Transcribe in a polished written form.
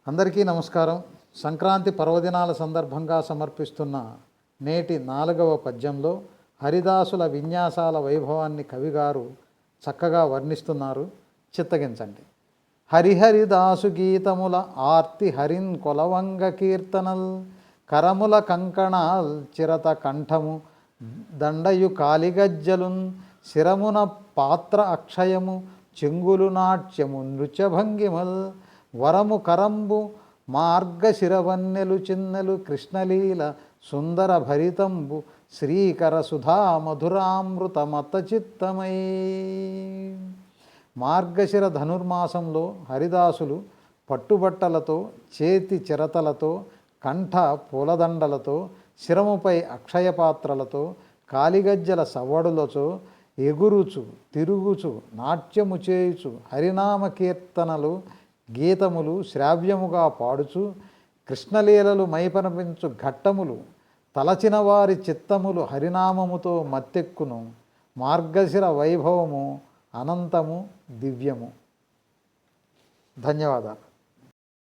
అందరికీ నమస్కారం. సంక్రాంతి పర్వదినాల సందర్భంగా సమర్పిస్తున్న నేటి 4వ పద్యంలో హరిదాసుల విన్యాసాల వైభవాన్ని కవిగారు చక్కగా వర్ణిస్తున్నారు. చిత్తగించండి. హరిహరిదాసు గీతముల ఆర్తి హరిన్ కొలవంగ కీర్తనల్ కరముల కంకణాల్ చిరత కంఠము దండయు కాలిగజ్జలున్ శిరమున పాత్ర అక్షయము చెంగులు నాట్యము నృత్యభంగిమల్ వరము కరంబు మార్గశిరవన్నెలు చిన్నెలు కృష్ణలీల సుందర భరితంబు శ్రీకర సుధా మధురామృత మతచిత్తమై. మార్గశిర ధనుర్మాసంలో హరిదాసులు పట్టుబట్టలతో, చేతి చిరతలతో, కంఠ పూలదండలతో, శిరముపై అక్షయపాత్రలతో, కాలిగజ్జల సవ్వడులతో ఎగురుచు తిరుగుచు నాట్యము చేయుచు హరినామ కీర్తనలు గీతములు శ్రావ్యముగా పాడుచు కృష్ణలీలలు మైపరపించు ఘట్టములు తలచిన వారి చిత్తములు హరినామముతో మత్తెక్కును. మార్గశిర వైభవము అనంతము దివ్యము. ధన్యవాదాలు.